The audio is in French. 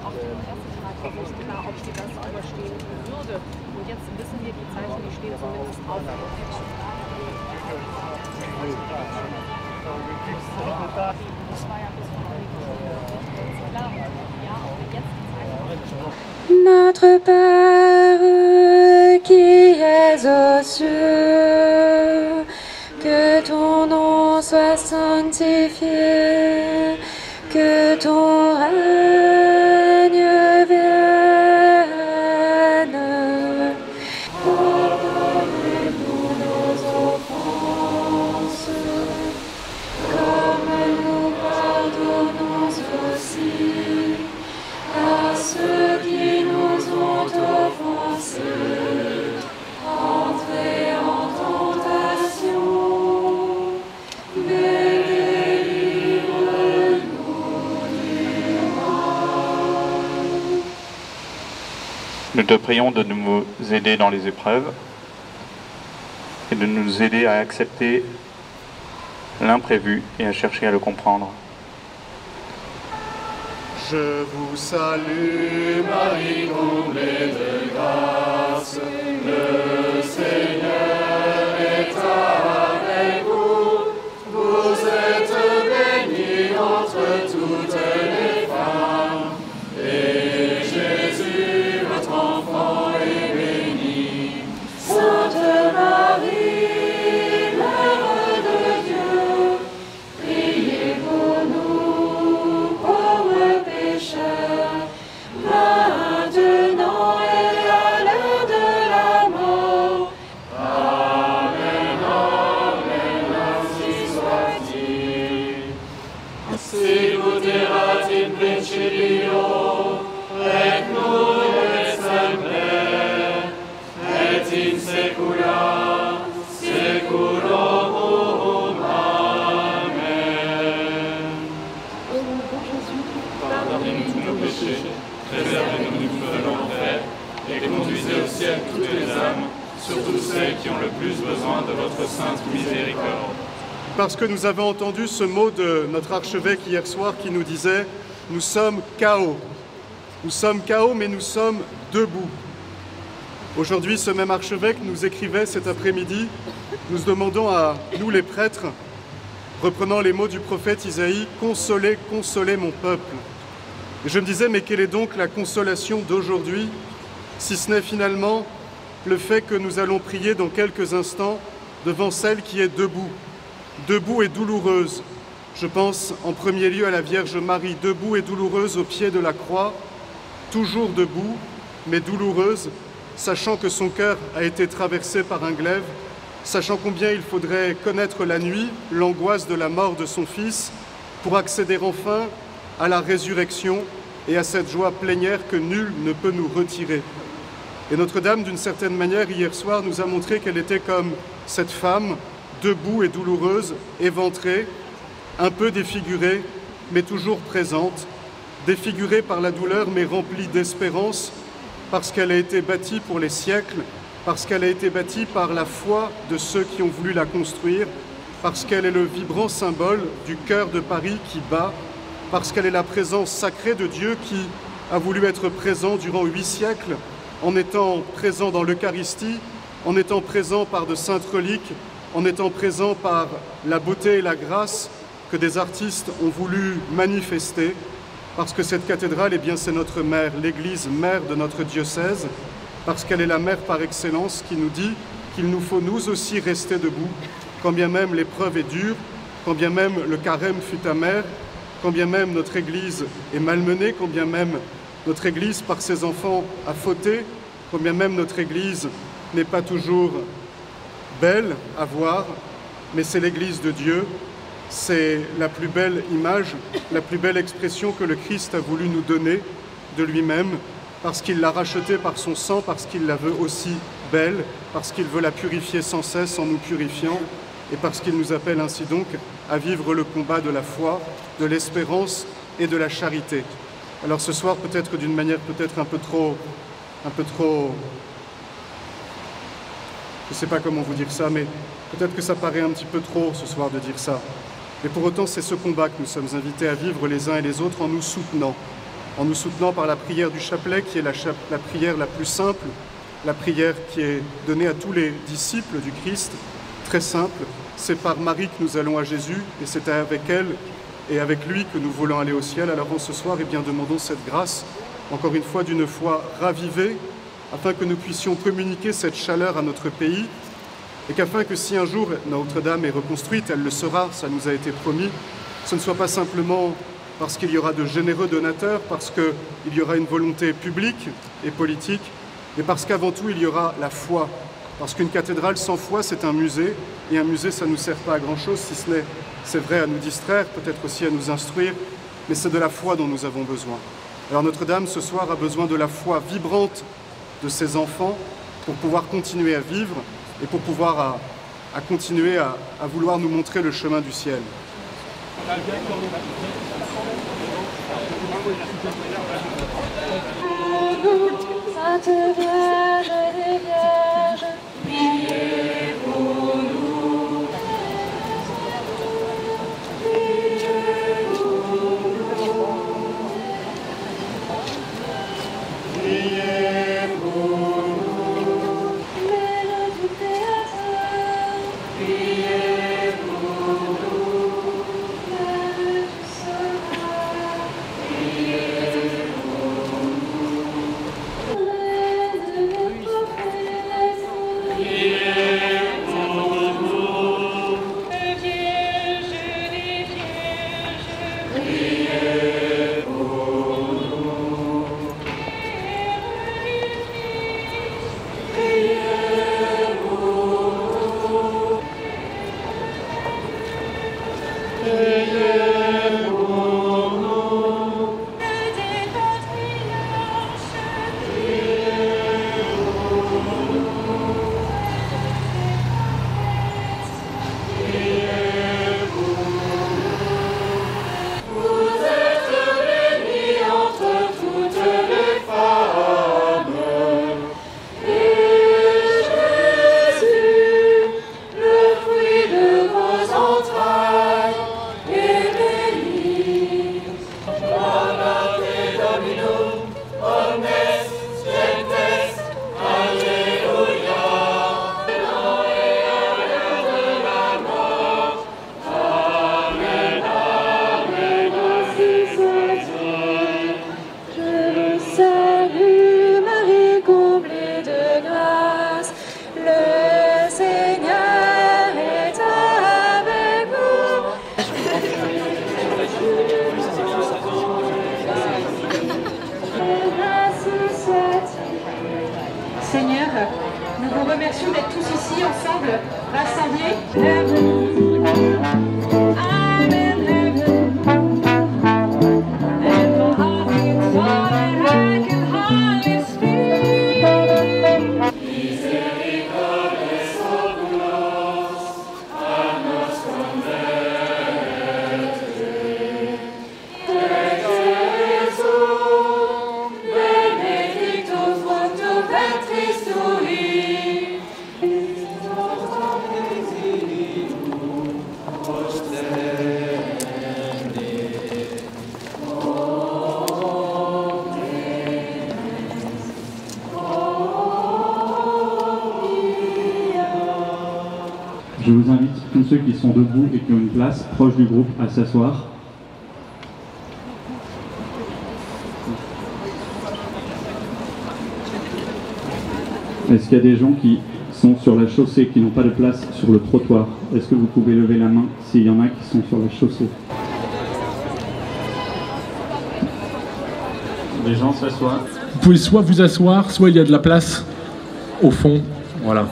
auf dem Pressetag war nicht klar, ob sie das überstehen würde. Und jetzt wissen wir, die Zeichen, die stehen zumindest auf. Das war ja bis vor einigen klar. Ja, ob wir jetzt die Zeichen. Notre Père qui es aux cieux, que ton nom soit sanctifié, que ton règne vienne. Pardonne-nous nos offenses, comme nous pardonnons aussi à ceux qui nous ont offensés. Entrez en tentation, mais nous te prions de nous aider dans les épreuves et de nous aider à accepter l'imprévu et à chercher à le comprendre. Je vous salue, Marie, comblée de grâce, le Seigneur est avec vous. Vous êtes bénie entre toutes les femmes, et Jésus, votre enfant, est béni. Sainte Marie, Mère de Dieu, priez pour nous pauvres pécheurs, maintenant et à l'heure de la mort. Amen, amen, ainsi soit-il. Sicut erat in principio, et nunc et semper, et in saecula saeculorum. Amen. Ô mon bon Jésus, Pardonnez-nous tous nos péchés, préservez-nous du feu de l'enfer, et conduisez au ciel toutes les âmes, surtout celles qui ont le plus besoin de votre sainte miséricorde. Parce que nous avons entendu ce mot de notre archevêque hier soir qui nous disait « Nous sommes KO ». Nous sommes KO, mais nous sommes debout. Aujourd'hui, ce même archevêque nous écrivait cet après-midi, nous demandons à nous les prêtres, reprenant les mots du prophète Isaïe, « Consolez, consolez mon peuple ». Et je me disais, mais quelle est donc la consolation d'aujourd'hui, si ce n'est finalement le fait que nous allons prier dans quelques instants devant celle qui est debout et douloureuse. Je pense en premier lieu à la Vierge Marie, debout et douloureuse au pied de la croix, toujours debout, mais douloureuse, sachant que son cœur a été traversé par un glaive, sachant combien il faudrait connaître la nuit, l'angoisse de la mort de son Fils, pour accéder enfin à la résurrection et à cette joie plénière que nul ne peut nous retirer. Et Notre-Dame, d'une certaine manière, hier soir, nous a montré qu'elle était comme cette femme, debout et douloureuse, éventrée, un peu défigurée, mais toujours présente, défigurée par la douleur, mais remplie d'espérance, parce qu'elle a été bâtie pour les siècles, parce qu'elle a été bâtie par la foi de ceux qui ont voulu la construire, parce qu'elle est le vibrant symbole du cœur de Paris qui bat, parce qu'elle est la présence sacrée de Dieu qui a voulu être présent durant 8 siècles, en étant présent dans l'Eucharistie, en étant présent par de saintes reliques, en étant présent par la beauté et la grâce que des artistes ont voulu manifester, parce que cette cathédrale, eh bien, c'est notre mère, l'Église mère de notre diocèse, parce qu'elle est la mère par excellence qui nous dit qu'il nous faut nous aussi rester debout, quand bien même l'épreuve est dure, quand bien même le carême fut amer, quand bien même notre Église est malmenée, quand bien même notre Église, par ses enfants, a fauté, quand bien même notre Église n'est pas toujours belle à voir, mais c'est l'Église de Dieu, c'est la plus belle image, la plus belle expression que le Christ a voulu nous donner de lui-même, parce qu'il l'a rachetée par son sang, parce qu'il la veut aussi belle, parce qu'il veut la purifier sans cesse en nous purifiant, et parce qu'il nous appelle ainsi donc à vivre le combat de la foi, de l'espérance et de la charité. Alors ce soir, peut-être d'une manière peut-être un peu trop, je ne sais pas comment vous dire ça, mais peut-être que ça paraît un petit peu trop ce soir de dire ça. Et pour autant, c'est ce combat que nous sommes invités à vivre les uns et les autres en nous soutenant par la prière du chapelet, qui est la prière la plus simple, la prière qui est donnée à tous les disciples du Christ, très simple. C'est par Marie que nous allons à Jésus, et c'est avec elle et avec lui que nous voulons aller au ciel. Alors ce soir, eh bien, demandons cette grâce, encore une fois, d'une foi ravivée, afin que nous puissions communiquer cette chaleur à notre pays, et qu'afin que si un jour Notre-Dame est reconstruite, elle le sera, ça nous a été promis, ce ne soit pas simplement parce qu'il y aura de généreux donateurs, parce qu'il y aura une volonté publique et politique, mais parce qu'avant tout il y aura la foi. Parce qu'une cathédrale sans foi, c'est un musée, et un musée, ça ne nous sert pas à grand-chose, si ce n'est, c'est vrai, à nous distraire, peut-être aussi à nous instruire, mais c'est de la foi dont nous avons besoin. Alors Notre-Dame, ce soir, a besoin de la foi vibrante de ses enfants pour pouvoir continuer à vivre, et pour pouvoir continuer à vouloir nous montrer le chemin du ciel. Sainte Vierge des Vierges, priez pour nous. Priez pour nous. Priez pour nous. Mère du Créateur, priez pour nous. Mère du Sauveur, priez pour nous. Reine des prophètes, priez pour nous. Vierge des Vierges, priez pour nous. Seigneur, nous vous remercions d'être tous ici ensemble, rassemblés. Je vous invite, tous ceux qui sont debout et qui ont une place proche du groupe, à s'asseoir. Est-ce qu'il y a des gens qui sont sur la chaussée, qui n'ont pas de place sur le trottoir? Est-ce que vous pouvez lever la main s'il y en a qui sont sur la chaussée? Les gens s'assoient. Vous pouvez soit vous asseoir, soit il y a de la place au fond. Voilà.